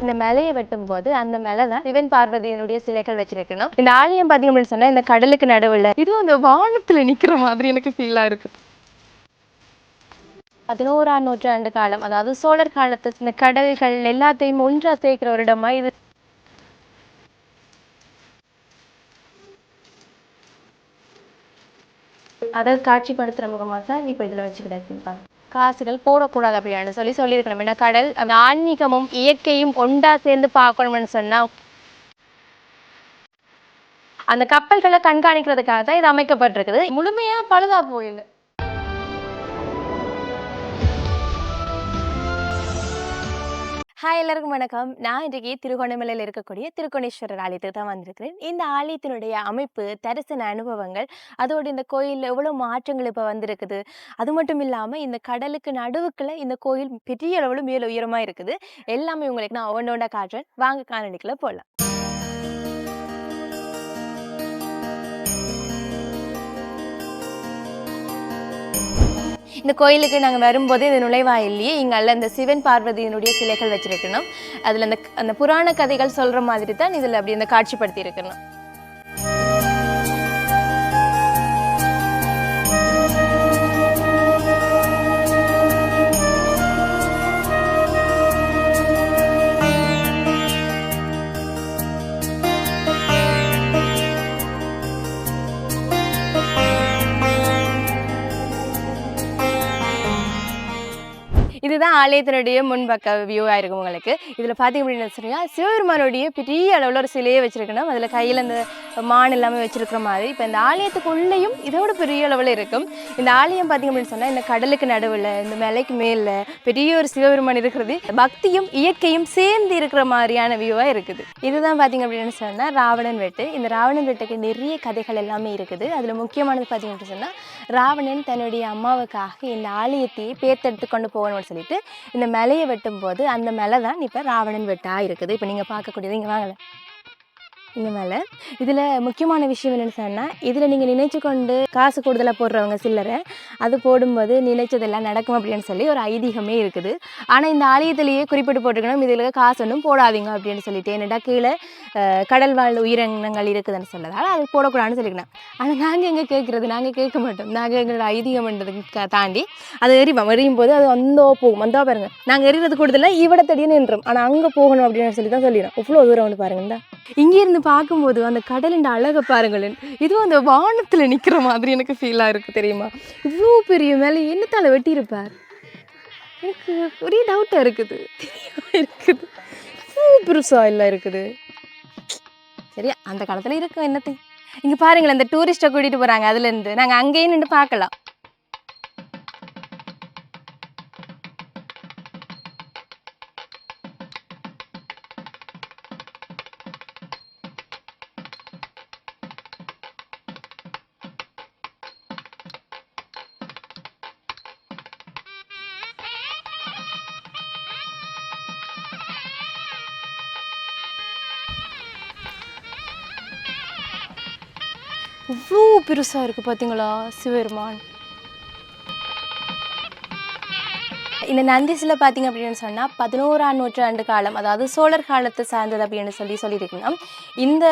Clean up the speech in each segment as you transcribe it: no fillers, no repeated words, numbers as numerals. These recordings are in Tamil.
இந்த மலையை வெட்டும் போது அந்த மேலதான் சிவன் பார்வதியினுடைய சிலைகள் வச்சிருக்கணும். இந்த ஆலயம் பாத்தீங்க அப்படின்னு சொன்னா இந்த கடலுக்கு நடுவுல இதுவும் அந்த வானத்துல நிக்கிற மாதிரி எனக்கு ஃபீலா இருக்கு. 11ஆம் நூற்றாண்டு காலம், அதாவது சோழர் காலத்து இந்த கடல்கள் எல்லாத்தையும் ஒன்றா சேர்க்கிற ஒரு இடமா இது. அதை காட்சிப்படுத்துற முகமாக தான் இப்ப இதுல வச்சுக்கிட்டாங்க. காசுகள் போடக்கூடாது அப்படின்னு சொல்லியிருக்கணும். ஏன்னா கடல் அந்த ஆன்மீகமும் இயற்கையும் ஒன்றா சேர்ந்து பார்க்கணும்னு சொன்னா அந்த கப்பல்களை கண்காணிக்கிறதுக்காக தான் இது அமைக்கப்பட்டிருக்குது. முழுமையா பழுதா போயில. ஹாய், எல்லாருக்கும் வணக்கம். நான் இன்றைக்கு திருகோணமலையில் இருக்கக்கூடிய திருக்கோணேஸ்வரர் ஆலயத்துக்கு தான் வந்திருக்கிறேன். இந்த ஆலயத்தினுடைய அமைப்பு, தரிசன அனுபவங்கள், அதோடு இந்த கோயிலில் எவ்வளோ மாற்றங்கள் இப்போ வந்திருக்குது, அது மட்டும் இல்லாமல் இந்த கடலுக்கு நடுவுக்குள்ள இந்த கோயில் பெரிய அளவில் மேல உயரமாக இருக்குது. எல்லாமே உங்களுக்கு நான் ஒவ்வொன்றா காட்டுறேன். வாங்க காணொளிக்குள்ள போகலாம். இந்த கோயிலுக்கு நாங்கள் வரும்போது இந்த நுழைவாயிலேயே இங்கே இந்த சிவன் பார்வதியினுடைய சிலைகள் வச்சிருக்கணும். அதில் அந்த புராண கதைகள் சொல்கிற மாதிரி தான் இதில் அப்படி இந்த காட்சிப்படுத்தி இருக்கணும். இதுதான் ஆலயத்தினுடைய முன்பக்க வியூவாக இருக்கும் உங்களுக்கு. இதில் பார்த்தீங்க அப்படின்னு சொன்னால் சிவபெருமானுடைய பெரிய அளவில் ஒரு சிலையை வச்சுருக்கணும். அதில் கையில் அந்த மான் எல்லாமே வச்சுருக்கிற மாதிரி. இப்போ இந்த ஆலயத்துக்குள்ளேயும் இதோட பெரிய அளவில் இருக்கும். இந்த ஆலயம் பார்த்தீங்க அப்படின்னு சொன்னால் இந்த கடலுக்கு நடுவில் இந்த மலைக்கு மேலே பெரிய ஒரு சிவபெருமான் இருக்கிறது. பக்தியும் இயற்கையும் சேர்ந்து இருக்கிற மாதிரியான வியூவாக இருக்குது. இதுதான் பார்த்தீங்க அப்படின்னு சொன்னால் ராவணன் வெட்டு. இந்த ராவணன் வெட்டுக்கு நிறைய கதைகள் எல்லாமே இருக்குது. அதில் முக்கியமானது பார்த்தீங்க அப்படின்னு சொன்னால் ராவணன் தன்னுடைய அம்மாவுக்காக இந்த ஆலயத்தையே பேத்தெடுத்து கொண்டு போகணும்னு சொல்லிட்டு இந்த மலையை வெட்டும் போது அந்த மலை தான் இப்போ ராவணன் வெட்டா இருக்குது. இப்போ நீங்கள் பார்க்கக்கூடியது இங்கே வாங்கல இந்த மேலே. இதில் முக்கியமான விஷயம் என்னென்னு சொன்னால், இதில் நீங்கள் நினைச்சு கொண்டு காசு கூடுதலாக போடுறவங்க சில்லறை, அது போடும்போது நினைச்சதெல்லாம் நடக்கும் அப்படின்னு சொல்லி ஒரு ஐதீகமே இருக்குது. ஆனால் இந்த ஆலயத்திலேயே குறிப்பிட்டு போட்டுக்கணும், இதில் காசு ஒன்றும் போடாதீங்க அப்படின்னு சொல்லிட்டு. என்னடா கீழே கடல் வாழ் உயிரினங்கள் இருக்குதுன்னு சொல்லதால் அது போடக்கூடாதுன்னு சொல்லிக்கணும். ஆனால் நாங்கள் எங்கே கேட்குறது, நாங்கள் கேட்க மாட்டோம். நாங்கள் எங்களோட ஐதீகம்ன்றதுக்கு தாண்டி அதை எறியும் போது அது வந்தோ போகும். வந்தோ பாருங்கள், நாங்கள் எறிகிறது கூடுதலாக இவட தடியே நின்றோம். ஆனால் அங்கே போகணும் அப்படின்னு சொல்லி தான் சொல்லிடும். இவ்வளோ தூரம் வந்து பாருங்கள்டா. இங்கேருந்து பார்க்கும்போது அந்த கடலின் அழகை பாருங்களேன். இதுவும் அந்த வானத்தில் நிற்கிற மாதிரி எனக்கு ஃபீலாக இருக்குது தெரியுமா. இவ்வளோ பெரிய மேலே என்னத்தால் வெட்டியிருப்பார், எனக்கு ஒரே டவுட்டாக இருக்குது. இருக்குது பெருசா இல்லை இருக்குது. சரியா அந்த காலத்தில் இருக்கும் என்னத்தை. இங்கே பாருங்களேன், அந்த டூரிஸ்ட்டை கூட்டிகிட்டு போகிறாங்க. அதுலேருந்து நாங்கள் அங்கேயே நின்று பார்க்கலாம். இவ்வளோ பெருசாக இருக்குது பார்த்தீங்களா சிவபெருமான். இந்த நந்தி சிலை பார்த்தீங்க அப்படின்னு சொன்னால் 11ஆம் நூற்றாண்டு காலம், அதாவது சோழர் காலத்தை சார்ந்தது அப்படின்னு சொல்லியிருக்கணும். இந்த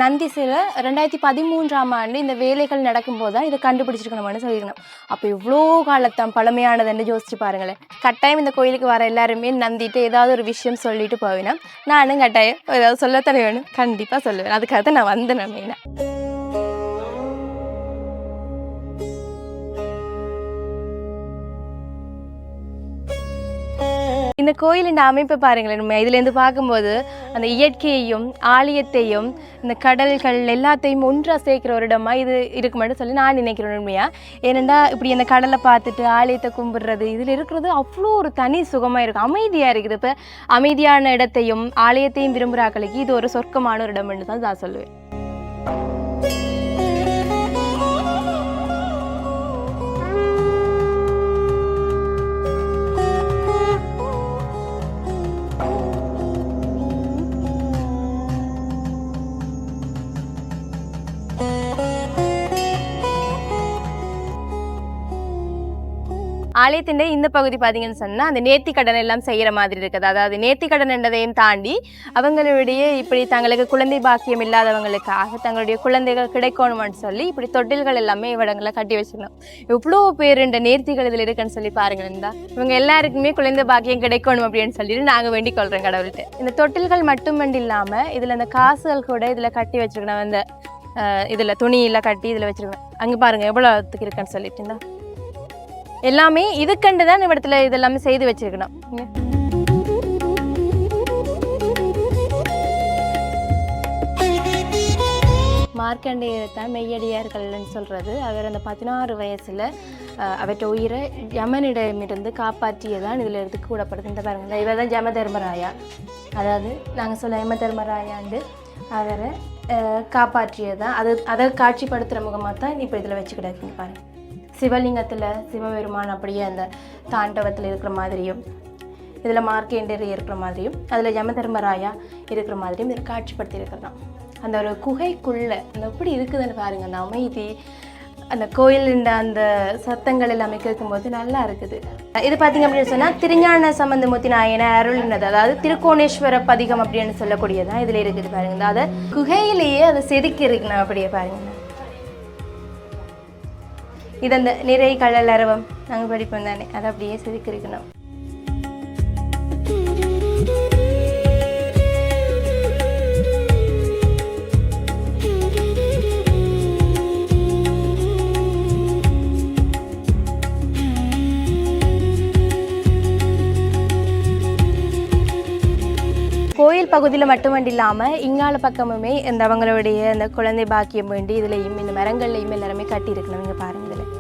நந்தி சிலை 2013ஆம் ஆண்டு இந்த வேலைகள் நடக்கும்போது தான் இதை கண்டுபிடிச்சிருக்கணும்னு சொல்லியிருக்கணும். அப்போ இவ்வளோ காலத்தான் பழமையானதுன்னு யோசிச்சு பாருங்களேன். கட்டாயம் இந்த கோயிலுக்கு வர எல்லாருமே நந்திட்டு ஏதாவது ஒரு விஷயம் சொல்லிட்டு போவேன். நானும் கட்டாயம் ஏதாவது சொல்லத்தானே வேணும், கண்டிப்பாக சொல்லுவேன். அதுக்காக தான் நான் வந்தேன். மெயினாக இந்த கோயிலின் அமைப்பை பாருங்களேன். நம்ம இதுலேருந்து பார்க்கும்போது அந்த இயற்கையையும் ஆலயத்தையும் இந்த கடல்கள் எல்லாத்தையும் ஒன்றா சேர்க்கிற ஒரு இடமா இது இருக்குமென்னு சொல்லி நான் நினைக்கிறேன் உண்மையாக. ஏனெண்டா இப்படி அந்த கடலை பார்த்துட்டு ஆலயத்தை கும்பிடுறது, இதில் இருக்கிறது அவ்வளோ ஒரு தனி சுகமாக இருக்குது, அமைதியாக இருக்குது. இப்போ அமைதியான இடத்தையும் ஆலயத்தையும் விரும்புகிறாக்களுக்கு இது ஒரு சொர்க்கமான ஒரு இடம்னு தான் நான் சொல்லுவேன். ஆலயத்தின் இந்த பகுதி பார்த்தீங்கன்னு சொன்னால் அந்த நேர்த்திக்கடன் எல்லாம் செய்கிற மாதிரி இருக்குது. அதாவது நேர்த்திக்கடன் என்றதையும் தாண்டி அவங்களுடைய இப்படி தங்களுக்கு குழந்தை பாக்கியம் இல்லாதவங்களுக்காக தங்களுடைய குழந்தைகள் கிடைக்கணும்னு சொல்லி இப்படி தொட்டில்கள் எல்லாமே இவ்விடங்களை கட்டி வச்சிடணும். எவ்வளோ பேர் இந்த நேர்த்திகள் இதில் இருக்குன்னு சொல்லி பாருங்களேன். இவங்க எல்லாருக்குமே குழந்தை பாக்கியம் கிடைக்கணும் அப்படின்னு சொல்லிட்டு நாங்கள் வேண்டிக் கொள்கிறோம் கடவுள்கிட்ட. இந்த தொட்டில்கள் மட்டுமண்டு இல்லாமல் இதில் அந்த காசுகள் கூட இதில் கட்டி வச்சிருக்கணும். அந்த இதில் துணியெல்லாம் கட்டி இதில் வச்சிருக்கேன். அங்கே பாருங்கள் எவ்வளோத்துக்கு இருக்குன்னு சொல்லிட்டுங்களா. எல்லாமே இதுக்கண்டு தான் இந்த இடத்துல இதெல்லாமே செய்து வச்சிருக்கணும். மார்க்கண்டேயர் தான் மெய்யடியார்கள்னு சொல்கிறது. அவர் அந்த 16 வயசில் அவற்றை உயிரை யமனிடமிருந்து காப்பாற்றியதான் இதில் இருந்து கூடப்படுது. இந்த பாருங்கள், இவர் தான் யம தர்மராயா. அதாவது நாங்கள் சொல்ல யம தர்மராயாண்டு அவரை காப்பாற்றியதான் அதை காட்சிப்படுத்துகிற முகமாக தான் இப்போ இதில் வச்சு கிடக்குங்க. பாருங்கள், சிவலிங்கத்தில் சிவபெருமான் அப்படியே அந்த தாண்டவத்தில் இருக்கிற மாதிரியும் இதில் மார்க்கண்டேயர் இருக்கிற மாதிரியும் அதில் யம தர்மராயா இருக்கிற மாதிரியும் இதில் காட்சிப்படுத்தி இருக்கிறதான். அந்த ஒரு குகைக்குள்ளே அந்த எப்படி இருக்குதுன்னு பாருங்கள். அந்த அமைதி, அந்த கோயிலின் அந்த சத்தங்கள் எல்லாமே கேட்கும்போது நல்லா இருக்குது. இது பார்த்திங்க அப்படின்னு சொன்னால் திருஞான சம்பந்தமூர்த்தி நாயன அருள்னது, அதாவது திருக்கோணேஸ்வர பதிகம் அப்படின்னு சொல்லக்கூடியதான் இதில் இருக்குது பாருங்க. அதை குகையிலேயே அதை செதுக்கி இருக்குண்ணா. அப்படியே பாருங்க, இது அந்த நிறை கடல் அரவம் நாங்கள் படிப்போம் தானே, அதை அப்படியே செதுக்கி இருக்கணும். கோயில் பகுதியில் மட்டுமண்டு இல்லாமல் இங்கால பக்கமுமே இந்த அவங்களுடைய இந்த குழந்தை பாக்கியம் வேண்டி இதுலேயும் இந்த மரங்கள்லையும் எல்லாருமே கட்டியிருக்கணும். நீங்கள் பாருங்கள், இதில்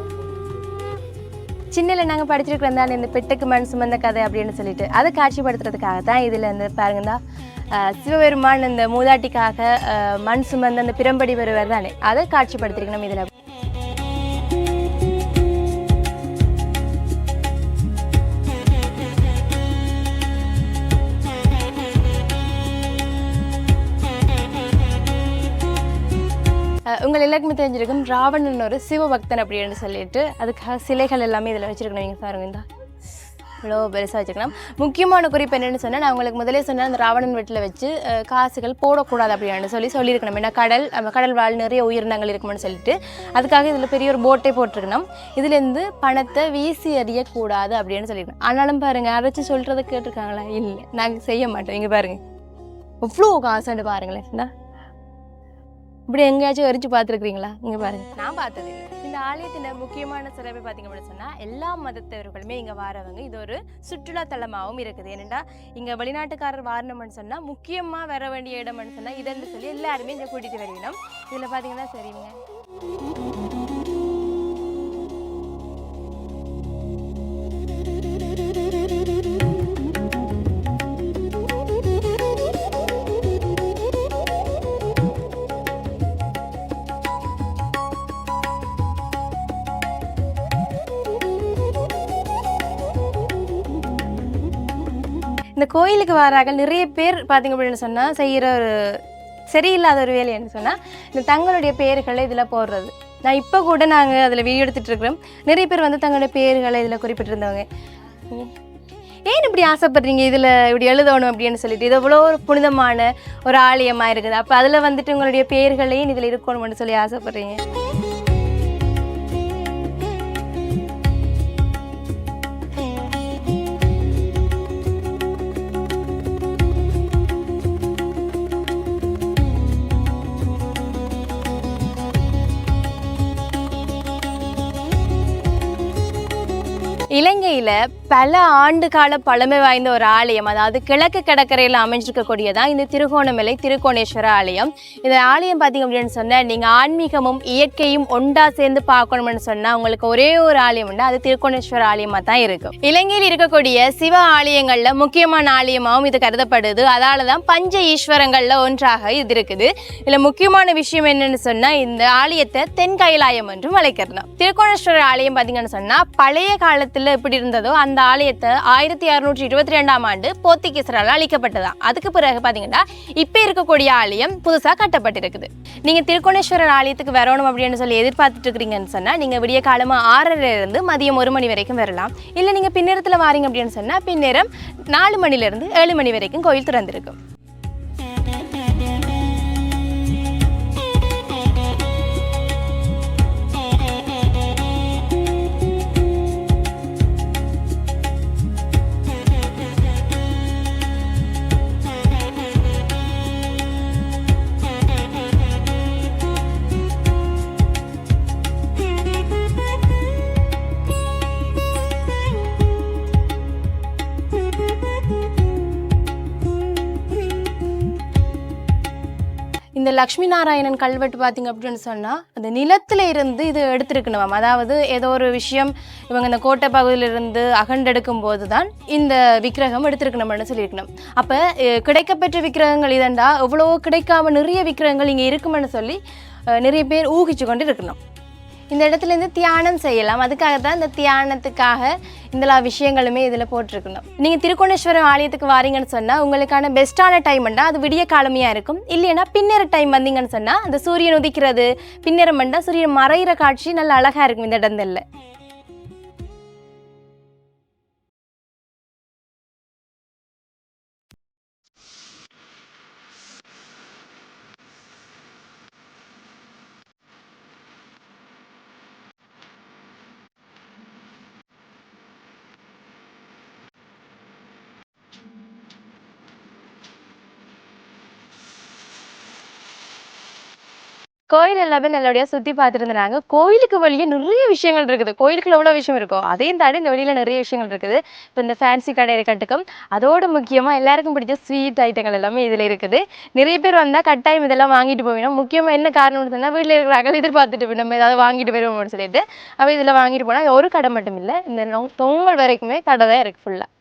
சின்னல நாங்கள் படிச்சிருக்கிறோம் தானே இந்த பெட்டுக்கு மண் சுமந்த கதை அப்படின்னு சொல்லிட்டு அதை காட்சிப்படுத்துறதுக்காக தான் இதில் இந்த பாருங்கந்தா சிவபெருமான் இந்த மூதாட்டிக்காக மண் சுமந்த அந்த பிரம்படி வருவார் தானே, அதை காட்சிப்படுத்திருக்கணும் இதில். உங்கள் எல்லாருக்குமே தெரிஞ்சிருக்கும் ராவணன் ஒரு சிவபக்தன் அப்படின்னு சொல்லிட்டு அதுக்காக சிலைகள் எல்லாமே இதில் வச்சுருக்கணும். நீங்கள் பாருங்க, இந்த இவ்வளோ பெருசாக வச்சுருக்கணும். முக்கியமான குறிப்பு என்னென்னு சொன்னால், நான் உங்களுக்கு முதலே சொன்னால் அந்த ராவணன் வீட்டில் வச்சு காசுகள் போடக்கூடாது அப்படின்னு சொல்லியிருக்கணும். ஏன்னா கடல் வாழ் நிறைய உயிரினங்கள் இருக்குமென்னு சொல்லிட்டு அதுக்காக இதில் பெரிய ஒரு போட்டே போட்டிருக்கணும். இதுலேருந்து பணத்தை வீசி எறியக்கூடாது அப்படின்னு சொல்லியிருக்கணும். ஆனாலும் பாருங்கள், அரைச்சி சொல்கிறத கேட்டிருக்காங்களா? இல்லை, நாங்கள் செய்ய மாட்டோம். இங்கே பாருங்கள் எவ்வளோ காசுன்னு பாருங்களேன். இப்படி எங்கேயாச்சும் எரிச்சு பார்த்துருக்குறீங்களா? இங்கே பாருங்கள், நான் பார்த்ததில்லை. இந்த ஆலயத்தின் முக்கியமான சிறப்பை பார்த்தீங்க அப்படின்னு சொன்னால் எல்லா மதத்தவர்களுமே இங்கே வாரவங்க. இது ஒரு சுற்றுலா தலமாகவும் இருக்குது. ஏன்னா இங்கே வெளிநாட்டுக்காரர் வாரணும்னு சொன்னால் முக்கியமாக வர வேண்டிய இடம்னு சொன்னால் இதுன்னு சொல்லி எல்லாருமே இங்கே கூட்டிகிட்டு வருவினோம். இதில் பார்த்தீங்கன்னா சரிங்க, இந்த கோயிலுக்கு வராக நிறைய பேர் பார்த்திங்க அப்படின்னு சொன்னால் செய்கிற ஒரு சரியில்லாத ஒரு வேலைன்னு சொன்னால் இந்த தங்களுடைய பேர்களை இதில் போடுறது. நான் இப்போ கூட நாங்கள் அதில் வீடியோ எடுத்துகிட்ருக்குறோம். நிறைய பேர் வந்து தங்களுடைய பேர்களை இதில் குறிப்பிட்டிருந்தவங்க. ஏன் இப்படி ஆசைப்படுறீங்க இதில் இப்படி எழுதணும் அப்படின்னு சொல்லிட்டு? இது எவ்வளோ ஒரு புனிதமான ஒரு ஆலயமாக இருக்குது. அப்போ அதில் வந்துட்டு உங்களுடைய பேர்களையும் இதில் இருக்கணும்னு சொல்லி ஆசைப்படுறீங்க. இலங்கையில் பல ஆண்டு கால பழமை வாய்ந்த ஒரு ஆலயம், அதாவது கிழக்கு கடற்கரையில் அமைஞ்சிருக்கக்கூடியதான் இந்த திருகோணமலை திருக்கோணேஸ்வர ஆலயம். இந்த ஆலயம் பார்த்தீங்க அப்படின்னு சொன்னால் நீங்கள் ஆன்மீகமும் இயற்கையும் ஒன்றா சேர்ந்து பார்க்கணும்னு சொன்னால் உங்களுக்கு ஒரே ஒரு ஆலயம் உண்டு, அது திருக்கோணேஸ்வர ஆலயமாக தான் இருக்கும். இலங்கையில் இருக்கக்கூடிய சிவ ஆலயங்களில் முக்கியமான ஆலயமாகவும் இது கருதப்படுது. அதால தான் பஞ்ச ஈஸ்வரங்களில் ஒன்றாக இது இருக்குது. இதில் முக்கியமான விஷயம் என்னென்னு சொன்னால் இந்த ஆலயத்தை தென் கைலாயம் என்றும் அழைக்கிறோம். திருக்கோணேஸ்வர ஆலயம் பார்த்தீங்கன்னு சொன்னால் பழைய காலத்தில் எப்படி இருந்ததோ அந்த ஆலயத்தை 1622ஆம் ஆண்டு போர்த்துகீசரால் அழிக்கப்பட்டதா. அதுக்கு பிறகு பார்த்தீங்கன்னா இப்போ இருக்கக்கூடிய ஆலயம் புதுசாக கட்டப்பட்டிருக்குது. நீங்கள் திருக்கோணேஸ்வரர் ஆலயத்துக்கு வரணும் அப்படின்னு சொல்லி எதிர்பார்த்துட்டு இருக்கிறீங்கன்னு சொன்னால் நீங்கள் விடிய காலமாக 6:30 மதியம் 1 மணி வரைக்கும் வரலாம். இல்லை நீங்கள் பின்னேரத்தில் வாரீங்க அப்படின்னு சொன்னால் பின்னேரம் 4 மணிலேருந்து 7 மணி வரைக்கும் கோயில் திறந்திருக்கும். இந்த லக்ஷ்மி நாராயணன் கல்வெட்டு பார்த்தீங்க அப்படின்னு சொன்னால் அந்த நிலத்தில் இருந்து இது எடுத்திருக்கணும். அதாவது ஏதோ ஒரு விஷயம் இவங்க இந்த கோட்டை பகுதியிலிருந்து அகண்டெடுக்கும் போது தான் இந்த விக்கிரகம் எடுத்திருக்கணும்னு சொல்லியிருக்கணும். அப்போ கிடைக்கப்பெற்ற விக்கிரகங்கள் இதண்டா எவ்வளோ கிடைக்காம நிறைய விக்கிரகங்கள் இங்கே இருக்குமென்னு சொல்லி நிறைய பேர் ஊகிச்சு கொண்டு இருக்கணும். இந்த இடத்துலேருந்து தியானம் செய்யலாம். அதுக்காக தான் இந்த தியானத்துக்காக இந்த விஷயங்களுமே இதில் போட்டிருக்கணும். நீங்கள் திருக்கோணேஸ்வரம் ஆலயத்துக்கு வாரீங்கன்னு சொன்னால் உங்களுக்கான பெஸ்ட்டான டைம்ண்டா அது விடிய காலமையாக இருக்கும். இல்லைன்னா பின்னேற டைம் வந்தீங்கன்னு சொன்னால் அந்த சூரியன் உதிக்கிறது பின்னேரம் பண்ணா சூரியன் மறைகிற காட்சி நல்லா அழகாக இருக்கும் இந்த இடத்துல. கோயில் எல்லாமே நல்லபடியாக சுற்றி பார்த்துருந்தாங்க. கோயிலுக்கு வெளியே நிறைய விஷயங்கள் இருக்குது. கோயிலுக்குள்ள எவ்வளோ விஷயம் இருக்கும், அதையும் தாண்டி இந்த வெளியில் நிறைய விஷயங்கள் இருக்குது. இப்போ இந்த ஃபேன்சி கடை கட்டுக்கும் அதோட முக்கியமாக எல்லாருக்கும் பிடிச்ச ஸ்வீட் ஐட்டங்கள் எல்லாமே இதில் இருக்குது. நிறைய பேர் வந்தால் கட்டாயம் இதெல்லாம் வாங்கிட்டு போவேணும். முக்கியமாக என்ன காரணம்னு சொன்னால் வீட்டில் இருக்கிறாங்க எதிர்பார்த்துட்டு நம்ம ஏதாவது வாங்கிட்டு போயிடுவோம்னு சொல்லிட்டு அப்போ இதில் வாங்கிட்டு போனால் ஒரு கடை மட்டும் இல்லை, இந்த தொங்கல் வரைக்குமே கடை தான் இருக்குது ஃபுல்லாக.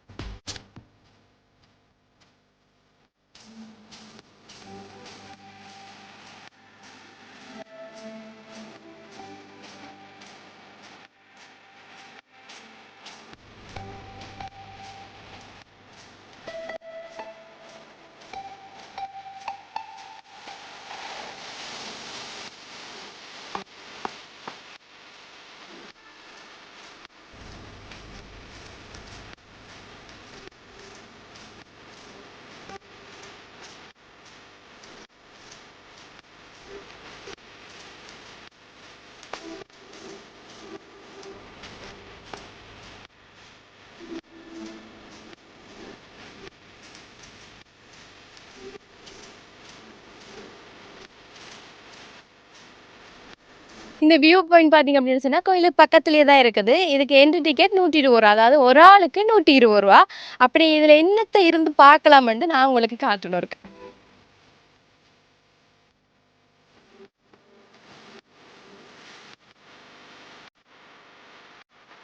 இந்த வியூ பாயிண்ட் பார்த்தீங்க அப்படின்னு சொன்னால் கோயிலுக்கு பக்கத்துலேயே தான் இருக்குது. இதுக்கு என்ட்ரி டிக்கெட் 120 ரூபா, அதாவது ஒரு ஆளுக்கு 120 ரூபா. அப்படி இதில் என்னத்தை இருந்து பார்க்கலாமென்று நான் உங்களுக்கு காட்டணும் இருக்கு.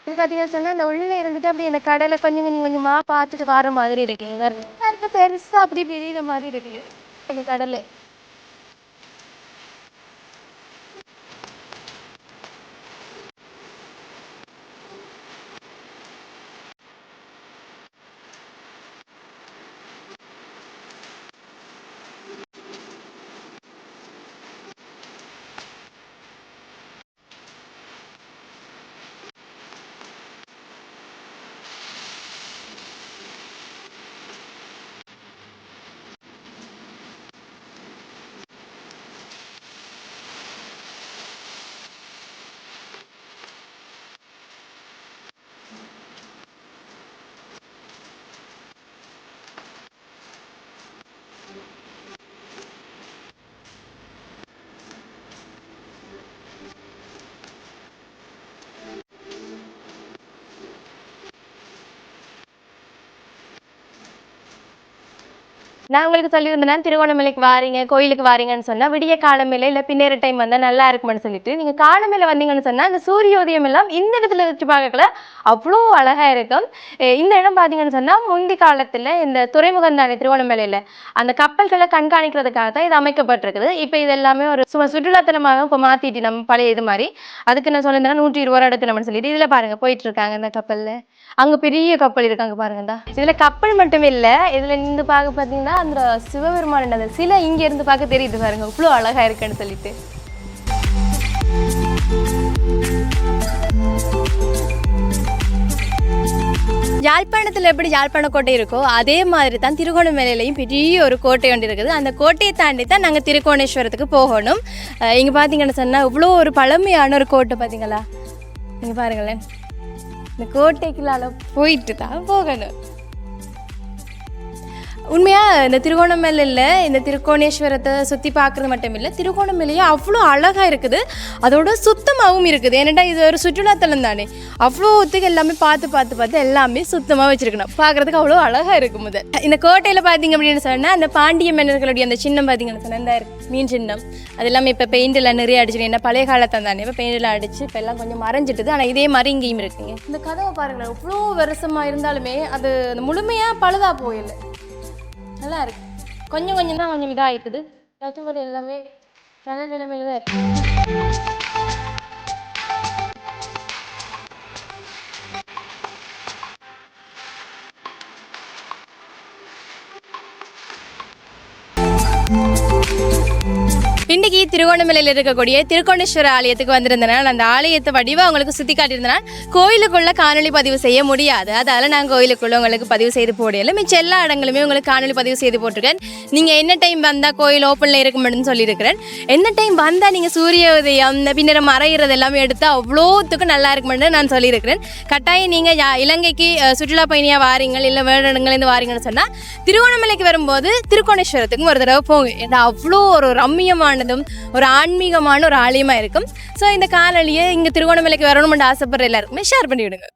இது பார்த்தீங்கன்னா சொன்னால் அந்த உள்ளே இருந்துட்டு அப்படி இந்த கடலை கொஞ்சம் கொஞ்சம் கொஞ்சமாக பார்த்துட்டு வர மாதிரி இருக்கு. பெருசாக அப்படி பெரிய மாதிரி இருக்கு இந்த கடலை. நான் உங்களுக்கு சொல்லியிருந்தேன் திருவண்ணாமலைக்கு வாரீங்க கோயிலுக்கு வாரீங்கன்னு சொன்னால் விடிய காலமையில இல்லை பின்னேற டைம் வந்தால் நல்லா இருக்குமென்னு சொல்லிட்டு நீங்கள் காலமையில வந்தீங்கன்னு சொன்னால் அந்த சூரியோதயம் எல்லாம் இந்த இடத்துல வச்சு பார்க்கல அவ்வளோ அழகாக இருக்கும். இந்த இடம் பார்த்தீங்கன்னு சொன்னால் முந்தி காலத்தில் இந்த துறைமுகம் தானே திருவண்ணாமலையில் அந்த கப்பல்களை கண்காணிக்கிறதுக்காக தான் இது அமைக்கப்பட்டிருக்குது. இப்போ இது எல்லாமே ஒரு சுற்றுலாத்தலமாக இப்போ மாற்றிட்டு நம்ம பழைய இது மாதிரி அதுக்கு நான் சொல்லியிருந்தேன்னா 120 எடுக்கணும்னு சொல்லிட்டு இதில் பாருங்கள் போயிட்டு இருக்காங்க இந்த கப்பலில். அங்கே பெரிய கப்பல் இருக்காங்க பாருங்கடா. இதில் கப்பல் மட்டும் இல்லை, இதில் இருந்து பார்க்க பார்த்தீங்கன்னா அந்த சிவபெருமான் அந்த சிலை இங்கே இருந்து பார்க்க தெரியுது பாருங்க இவ்வளோ அழகாக இருக்குன்னு சொல்லிட்டு. யாழ்ப்பாணத்தில் எப்படி யாழ்ப்பாண கோட்டை இருக்கோ அதே மாதிரி தான் திருகோணமலையிலையும் பெரிய ஒரு கோட்டை ஒன்று இருக்குது. அந்த கோட்டையை தாண்டி தான் நாங்கள் திருக்கோணேஸ்வரத்துக்கு போகணும். இங்கே பார்த்தீங்கன்னு சொன்னால் இவ்வளோ ஒரு பழமையான ஒரு கோட்டை பார்த்தீங்களா, நீங்கள் பாருங்களேன். இந்த கோட்டைக்குள்ளால போயிட்டு தான் போகணும். உண்மையாக இந்த திருகோணமலையில் இந்த திருக்கோணேஸ்வரத்தை சுற்றி பார்க்குறது மட்டும் இல்லை, திருகோணமலையே அவ்வளோ அழகாக இருக்குது, அதோட சுத்தமாகவும் இருக்குது. ஏன்னாடா இது ஒரு சுற்றுலாத்தலம் தானே, அவ்வளோத்துக்கு எல்லாமே பார்த்து எல்லாமே சுத்தமாக வச்சுருக்கணும், பார்க்குறதுக்கு அவ்வளோ அழகாக இருக்கும். முதல் இந்த கோட்டையில் பார்த்தீங்க அப்படின்னு சொன்னால் அந்த பாண்டிய மன்னர்களுடைய அந்த சின்னம் பார்த்தீங்கன்னு சொன்னால் இந்த மீன் சின்னம் அது எல்லாமே இப்போ பெயிண்டில் நிறைய அடிச்சிருக்கு. என்ன பழைய காலத்தை தானே இப்போ பெயிண்டில் அடிச்சு இப்போ எல்லாம் கொஞ்சம் மறைஞ்சிட்டுது. ஆனால் இதே மாதிரி இங்கேயும் இருக்குங்க. இந்த கதவை பாருங்களேன், இவ்வளோ வருஷமாக இருந்தாலுமே அது அந்த முழுமையாக பழுதாக போயில்லை, நல்லா இருக்கு. கொஞ்சம் தான் கொஞ்சம் இதாக இருக்குது, மற்றபடி எல்லாமே நல்ல நிலைமையில தான் இருக்கு. இன்றைக்கி திருவண்ணாமலையில் இருக்கக்கூடிய திருக்கோணேஸ்வர ஆலயத்துக்கு வந்திருந்தனால் அந்த ஆலயத்தை வடிவம் உங்களுக்கு சுற்றி காட்டியிருந்தனால் கோயிலுக்குள்ளே காணொலி பதிவு செய்ய முடியாது. அதால் நான் கோயிலுக்குள்ளே உங்களுக்கு பதிவு செய்து போடல. மிச்சம் எல்லா இடங்களுமே உங்களுக்கு காணொலி பதிவு செய்து போட்டிருக்கேன். நீங்கள் என்ன டைம் வந்தால் கோயில் ஓப்பனில் இருக்குமென்னு சொல்லியிருக்கிறேன். எந்த டைம் வந்தால் நீங்கள் சூரிய உதயம் பின்னர் மறைகிறது எல்லாமே எடுத்தால் அவ்வளோத்துக்கும் நல்லா இருக்குமென்னு நான் சொல்லியிருக்கிறேன். கட்டாயம் நீங்கள் இலங்கைக்கு சுற்றுலா பயணியாக வாரீங்கள் இல்லை வேறு இடங்கள்லேருந்து வாரீங்கன்னு சொன்னால் திருவண்ணாமலைக்கு வரும்போது திருக்கோணேஸ்வரத்துக்கும் ஒரு தடவை போங்க. ஏன்னா அவ்வளோ ஒரு ரம்மியமான ஒரு ஆன்மீகமான ஒரு ஆலயமா இருக்கும். ஸோ இந்த காணொலியை இங்கே திருவண்ணாமலைக்கு வரணும்னு ஆசைப்படுற எல்லாருக்குமே ஷேர் பண்ணி விடுங்க.